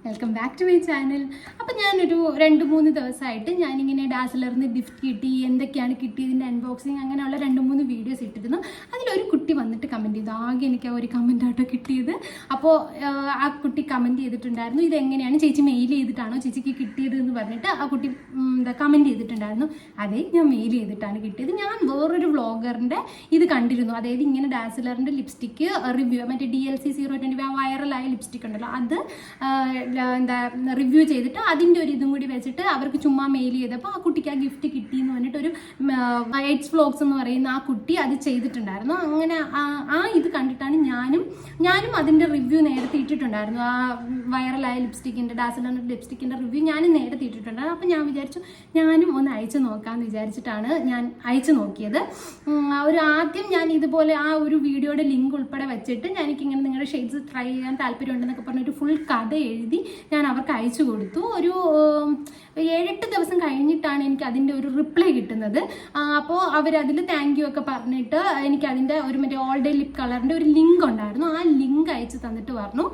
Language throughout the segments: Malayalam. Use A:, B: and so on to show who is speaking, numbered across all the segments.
A: Welcome back to my channel. അപ്പം ഞാനൊരു 2-3 ദിവസമായിട്ട് ഞാനിങ്ങനെ ഡാസിലറിന്ന് ഗിഫ്റ്റ് കിട്ടി, എന്തൊക്കെയാണ് കിട്ടിയതിൻ്റെ അൺബോക്സിങ് അങ്ങനെയുള്ള 2-3 വീഡിയോസ് ഇട്ടിരുന്നു. അതിലൊരു കുട്ടി വന്നിട്ട് കമൻറ്റ് ചെയ്തു. ആകെ എനിക്ക് ആ ഒരു കമൻ്റ് ആട്ടോ കിട്ടിയത്. അപ്പോൾ ആ കുട്ടി കമൻറ്റ് ചെയ്തിട്ടുണ്ടായിരുന്നു, ഇതെങ്ങനെയാണ് ചേച്ചി മെയിൽ ചെയ്തിട്ടാണോ ചേച്ചിക്ക് കിട്ടിയത് എന്ന് പറഞ്ഞിട്ട് ആ കുട്ടി കമൻറ്റ് ചെയ്തിട്ടുണ്ടായിരുന്നു. അതെ, ഞാൻ മെയിൽ ചെയ്തിട്ടാണ് കിട്ടിയത്. ഞാൻ വേറൊരു വ്ളോഗറിൻ്റെ ഇത് കണ്ടിരുന്നു, അതായത് ഇങ്ങനെ ഡാസിലറിൻ്റെ ലിപ്സ്റ്റിക്ക് റിവ്യൂ, മറ്റേ DLC 020 ആ വൈറലായ ലിപ്സ്റ്റിക് ഉണ്ടല്ലോ, അത് റിവ്യൂ ചെയ്തിട്ട് അതിൻ്റെ ഒരു ഇതും കൂടി വെച്ചിട്ട് അവർക്ക് ചുമ്മാ മെയിൽ ചെയ്തപ്പോൾ ആ കുട്ടിക്ക് ആ ഗിഫ്റ്റ് കിട്ടി എന്ന് പറഞ്ഞിട്ട് ഒരു എയ്റ്റ്സ് വ്ളോഗ്സ് എന്ന് പറയുന്ന ആ കുട്ടി അത് ചെയ്തിട്ടുണ്ടായിരുന്നു. അങ്ങനെ ആ ഇത് കണ്ടിട്ടാണ് ഞാനും അതിൻ്റെ റിവ്യൂ നേരത്തെ ഇട്ടിട്ടുണ്ടായിരുന്നു. ആ വൈറലായ ലിപ്സ്റ്റിക്കിൻ്റെ ഡാസിലറിൻ്റെ ലിപ്സ്റ്റിക്കിൻ്റെ റിവ്യൂ ഞാനും നേരത്തെ ഇട്ടിട്ടുണ്ടായിരുന്നു. അപ്പോൾ ഞാൻ വിചാരിച്ചു ഞാനും ഒന്ന് അയച്ചു നോക്കാമെന്ന് വിചാരിച്ചിട്ടാണ് ഞാൻ അയച്ചു നോക്കിയത്. ആദ്യം ഞാൻ ഇതുപോലെ ആ ഒരു വീഡിയോയുടെ ലിങ്ക് ഉൾപ്പെടെ വെച്ചിട്ട് എനിക്കിങ്ങനെ നിങ്ങളുടെ ഷെയ്ഡ്സ് ട്രൈ ചെയ്യാൻ താല്പര്യമുണ്ടെന്നൊക്കെ പറഞ്ഞൊരു ഫുൾ കഥ എഴുതി ഞാൻ അവർക്ക് അയച്ചു കൊടുത്തു. ഒരു 7-8 ദിവസം കഴിഞ്ഞിട്ടാണ് എനിക്ക് അതിൻ്റെ ഒരു റിപ്ലൈ കിട്ടുന്നത്. അപ്പോൾ അവരതിൽ താങ്ക് യു ഒക്കെ പറഞ്ഞിട്ട് എനിക്ക് അതിൻ്റെ ഒരു മറ്റേ ഓൾ ഡേ ലിപ് കളറിൻ്റെ ഒരു ലിങ്ക് ഉണ്ടായിരുന്നു. ആ ലിങ്ക് അയച്ച് തന്നിട്ട് പറഞ്ഞു,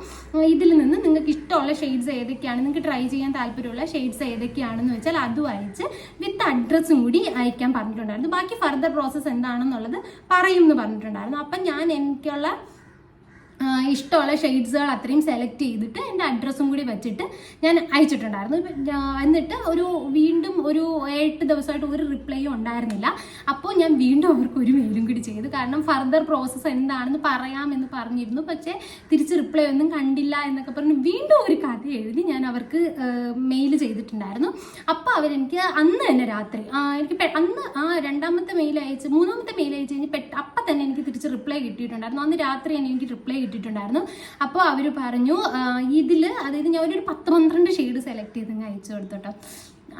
A: ഇതിൽ നിന്ന് നിങ്ങൾക്ക് ഇഷ്ടമുള്ള ഷെയ്ഡ്സ് ഏതൊക്കെയാണ്, നിങ്ങൾക്ക് ട്രൈ ചെയ്യാൻ താല്പര്യമുള്ള ഷെയ്ഡ്സ് ഏതൊക്കെയാണെന്ന് വെച്ചാൽ അതും അയച്ച് വിത്ത് അഡ്രസ്സും കൂടി അയക്കാൻ പറഞ്ഞിട്ടുണ്ടായിരുന്നു. ബാക്കി ഫർദർ പ്രോസസ്സ് എന്താണെന്നുള്ളത് പറയും എന്ന് പറഞ്ഞിട്ടുണ്ടായിരുന്നു. അപ്പം ഞാൻ എനിക്കുള്ള ഇഷ്ടമുള്ള ഷെയ്ഡ്സുകൾ അത്രയും സെലക്ട് ചെയ്തിട്ട് എൻ്റെ അഡ്രസ്സും കൂടി വെച്ചിട്ട് ഞാൻ അയച്ചിട്ടുണ്ടായിരുന്നു. എന്നിട്ട് വീണ്ടും ഒരു 8 ദിവസമായിട്ട് ഒരു റിപ്ലൈയും ഉണ്ടായിരുന്നില്ല. അപ്പോൾ ഞാൻ വീണ്ടും അവർക്ക് ഒരു മെയിലും കൂടി ചെയ്തു. കാരണം ഫർദർ പ്രോസസ്സ് എന്താണെന്ന് പറയാമെന്ന് പറഞ്ഞിരുന്നു, പക്ഷേ തിരിച്ച് റിപ്ലൈ ഒന്നും കണ്ടില്ല എന്നൊക്കെ പറഞ്ഞ് വീണ്ടും ഒരു കഥ എഴുതി ഞാൻ അവർക്ക് മെയിൽ ചെയ്തിട്ടുണ്ടായിരുന്നു. അപ്പോൾ അവരെനിക്ക് അന്ന് തന്നെ രാത്രി എനിക്ക് അന്ന് രണ്ടാമത്തെ മെയിൽ അയച്ച് 3-ാമത്തെ മെയിൽ അയച്ച് കഴിഞ്ഞ് അപ്പം തന്നെ എനിക്ക് തിരിച്ച് റിപ്ലൈ കിട്ടിയിട്ടുണ്ടായിരുന്നു. അന്ന് രാത്രി തന്നെ എനിക്ക് റിപ്ലൈ കിട്ടിയിട്ടുണ്ടായിരുന്നു. അപ്പോൾ അവർ പറഞ്ഞു ഇതിൽ, അതായത് ഞാൻ ഒരു 10-12 ഷെയ്ഡ് സെലക്ട് ചെയ്ത് അയച്ചു കൊടുത്തോട്ടോ.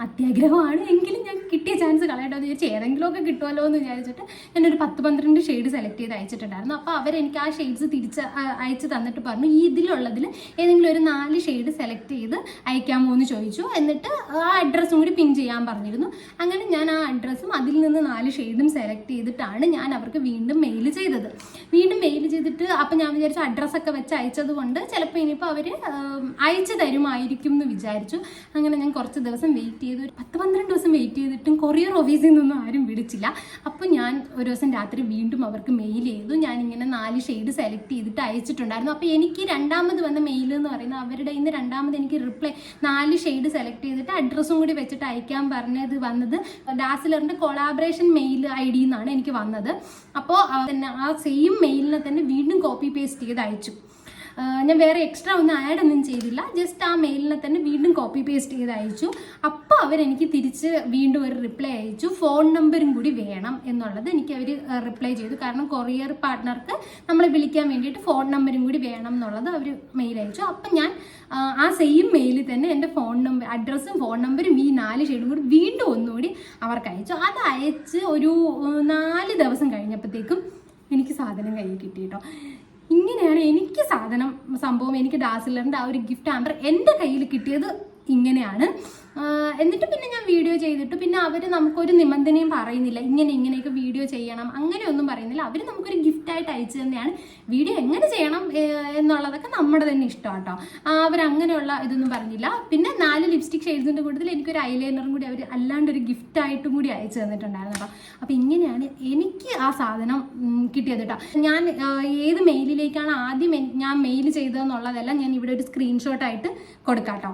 A: അത്യാഗ്രഹമാണ്, എങ്കിലും ഞാൻ കിട്ടിയ ചാൻസ് കളയട്ടോ എന്ന് വിചാരിച്ചു, ഏതെങ്കിലുമൊക്കെ കിട്ടുമല്ലോ എന്ന് വിചാരിച്ചിട്ട് ഞാനൊരു 10-12 ഷെയ്ഡ് സെലക്ട് ചെയ്ത് അയച്ചിട്ടുണ്ടായിരുന്നു. അപ്പോൾ അവരെനിക്ക് ആ ഷെയ്ഡ്സ് തിരിച്ച് അയച്ച് തന്നിട്ട് പറഞ്ഞു ഇതിലുള്ളതിൽ ഏതെങ്കിലും ഒരു 4 ഷെയ്ഡ് സെലക്ട് ചെയ്ത് അയക്കാമോ എന്ന് ചോദിച്ചു. എന്നിട്ട് ആ അഡ്രസ്സും കൂടി പിൻ ചെയ്യാൻ പറഞ്ഞിരുന്നു. അങ്ങനെ ഞാൻ ആ അഡ്രസ്സും അതിൽ നിന്ന് 4 ഷെയ്ഡും സെലക്ട് ചെയ്തിട്ടാണ് ഞാൻ അവർക്ക് വീണ്ടും മെയിൽ ചെയ്തത്. അപ്പം ഞാൻ വിചാരിച്ചു അഡ്രസ്സൊക്കെ വെച്ച് അയച്ചത് കൊണ്ട് ചിലപ്പോൾ ഇനിയിപ്പോൾ അവർ അയച്ചു തരുമായിരിക്കും എന്ന് വിചാരിച്ചു. അങ്ങനെ ഞാൻ കുറച്ച് ദിവസം വെയിറ്റ് ചെയ്ത് ഒരു 10-12 ദിവസം വെയിറ്റ് ചെയ്തിട്ടും കൊറിയർ ഓഫീസിൽ നിന്നൊന്നും ആരും വിളിച്ചില്ല. അപ്പോൾ ഞാൻ ഒരു ദിവസം രാത്രി വീണ്ടും അവർക്ക് മെയിൽ ചെയ്തു. ഞാനിങ്ങനെ 4 ഷെയ്ഡ് സെലക്ട് ചെയ്തിട്ട് അയച്ചിട്ടുണ്ടായിരുന്നു. അപ്പോൾ എനിക്ക് രണ്ടാമത് വന്ന മെയിൽ എന്ന് പറയുന്നത് അവരുടെ ഇന്ന് രണ്ടാമത് എനിക്ക് റിപ്ലൈ 4 ഷെയ്ഡ് സെലക്ട് ചെയ്തിട്ട് അഡ്രസ്സും കൂടി വെച്ചിട്ട് അയക്കാൻ പറഞ്ഞത് വന്നത് ഡാസിലറിൻ്റെ കൊളാബറേഷൻ മെയിൽ ID എന്നാണ് എനിക്ക് വന്നത്. അപ്പോൾ തന്നെ ആ സെയിം മെയിലിനെ തന്നെ വീണ്ടും കോപ്പി പേസ്റ്റ് ചെയ്ത് അയച്ചു. ഞാൻ വേറെ എക്സ്ട്രാ ഒന്നും ആഡൊന്നും ചെയ്തില്ല, ജസ്റ്റ് ആ മെയിലിനെ തന്നെ വീണ്ടും കോപ്പി പേസ്റ്റ് ചെയ്ത് അയച്ചു. അപ്പോൾ അവരെനിക്ക് തിരിച്ച് വീണ്ടും ഒരു റിപ്ലൈ അയച്ചു, ഫോൺ നമ്പറും കൂടി വേണം എന്നുള്ളത് എനിക്ക് അവർ റിപ്ലൈ ചെയ്തു. കാരണം കൊറിയർ പാർട്ട്ണർക്ക് നമ്മളെ വിളിക്കാൻ വേണ്ടിയിട്ട് ഫോൺ നമ്പറും കൂടി വേണം എന്നുള്ളത് അവർ മെയിൽ അയച്ചു. അപ്പം ഞാൻ ആ സെയിം മെയിലിൽ തന്നെ എൻ്റെ ഫോൺ നമ്പർ, അഡ്രസ്സും ഫോൺ നമ്പറും ഈ 4 ഷെയ്ഡും കൂടി വീണ്ടും ഒന്നുകൂടി അവർക്ക് അയച്ചു. അത് അയച്ച് ഒരു 4 ദിവസം കഴിഞ്ഞപ്പോഴത്തേക്കും എനിക്ക് സാധനം കയ്യിൽ കിട്ടി കേട്ടോ. ഇങ്ങനെയാണ് എനിക്ക് സംഭവം എനിക്ക് ഡാസിലറിൻ്റെ ആ ഒരു ഗിഫ്റ്റ് ഹാമ്പർ എൻ്റെ കയ്യിൽ കിട്ടിയത് ഇങ്ങനെയാണ്. എന്നിട്ട് പിന്നെ ഞാൻ വീഡിയോ ചെയ്തിട്ട് പിന്നെ അവർ നമുക്കൊരു നിബന്ധനയും പറയുന്നില്ല, ഇങ്ങനെയൊക്കെ വീഡിയോ ചെയ്യണം അങ്ങനെയൊന്നും പറയുന്നില്ല. അവർ നമുക്കൊരു ഗിഫ്റ്റായിട്ട് അയച്ചു തന്നെയാണ്. വീഡിയോ എങ്ങനെ ചെയ്യണം എന്നുള്ളതൊക്കെ നമ്മുടെ തന്നെ ഇഷ്ടം കേട്ടോ. അവരങ്ങനെയുള്ള ഇതൊന്നും പറഞ്ഞില്ല. പിന്നെ 4 ലിപ്സ്റ്റിക് ഷെയ്ഡ്സിൻ്റെ കൂട്ടത്തിൽ എനിക്കൊരു ഐലൈനറും കൂടി അവർ അല്ലാണ്ടൊരു ഗിഫ്റ്റായിട്ടും കൂടി അയച്ചു തന്നിട്ടുണ്ടായിരുന്നു കേട്ടോ. അപ്പോൾ ഇങ്ങനെയാണ് എനിക്ക് ആ സാധനം കിട്ടിയത് കേട്ടോ. ഞാൻ ഏത് മെയിലിലേക്കാണ് ആദ്യം ഞാൻ മെയിൽ ചെയ്തതെന്നുള്ളതെല്ലാം ഞാൻ ഇവിടെ ഒരു സ്ക്രീൻഷോട്ടായിട്ട് കൊടുക്കാം കേട്ടോ.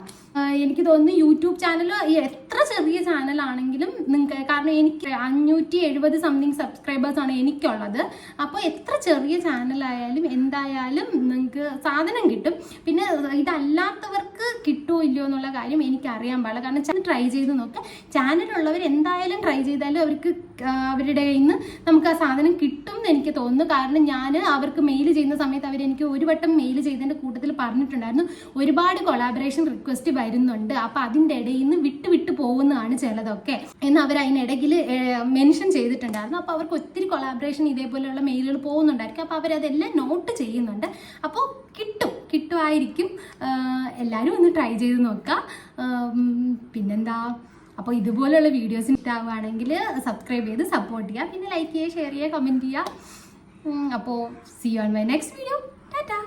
A: എനിക്ക് തോന്നുന്നു യൂട്യൂബ് ചാനൽ എത്ര ചെറിയ ചാനലാണെങ്കിലും നിങ്ങൾക്ക്, കാരണം എനിക്ക് 570 സംതിങ് സബ്സ്ക്രൈബേഴ്സാണ് എനിക്കുള്ളത്. അപ്പോൾ എത്ര ചെറിയ ചാനലായാലും എന്തായാലും നിങ്ങൾക്ക് സാധനം കിട്ടും. പിന്നെ ഇതല്ലാത്തവർക്ക് കിട്ടുമോ ഇല്ലയോ എന്നുള്ള കാര്യം എനിക്കറിയാൻ പാടില്ല. കാരണം ചാനൽ ട്രൈ ചെയ്ത് നോക്കുക, ചാനലുള്ളവർ എന്തായാലും ട്രൈ ചെയ്താലും അവർക്ക് അവരുടെ കയ്യിൽ നിന്ന് നമുക്ക് ആ സാധനം കിട്ടും എന്ന് എനിക്ക് തോന്നുന്നു. കാരണം ഞാൻ അവർക്ക് മെയിൽ ചെയ്യുന്ന സമയത്ത് അവരെനിക്ക് ഒരു വട്ടം മെയിൽ ചെയ്തതിൻ്റെ കൂട്ടത്തിൽ പറഞ്ഞിട്ടുണ്ടായിരുന്നു ഒരുപാട് കൊളാബറേഷൻ റിക്വസ്റ്റ് വരുന്നുണ്ട്, അപ്പോൾ അതിൻ്റെ ഇടയിൽ നിന്ന് വിട്ട് പോകുന്നതാണ് ചിലതൊക്കെ എന്ന് അവർ അതിനിടയിൽ മെൻഷൻ ചെയ്തിട്ടുണ്ടായിരുന്നു. അപ്പോൾ അവർക്ക് ഒത്തിരി കൊളാബറേഷൻ ഇതേപോലെയുള്ള മെയിലുകൾ പോകുന്നുണ്ടായിരിക്കും. അപ്പോൾ അവരതെല്ലാം നോട്ട് ചെയ്യുന്നുണ്ട്. അപ്പോൾ കിട്ടുമായിരിക്കും. എല്ലാവരും ഒന്ന് ട്രൈ ചെയ്ത് നോക്കുക. പിന്നെന്താ, അപ്പോൾ ഇതുപോലെയുള്ള വീഡിയോസ് ഇഷ്ടമാവുകയാണെങ്കിൽ സബ്സ്ക്രൈബ് ചെയ്ത് സപ്പോർട്ട് ചെയ്യുക. പിന്നെ ലൈക്ക് ചെയ്യുക, ഷെയർ ചെയ്യുക, കമൻറ്റ് ചെയ്യുക. അപ്പോൾ see you on my next video. Tata.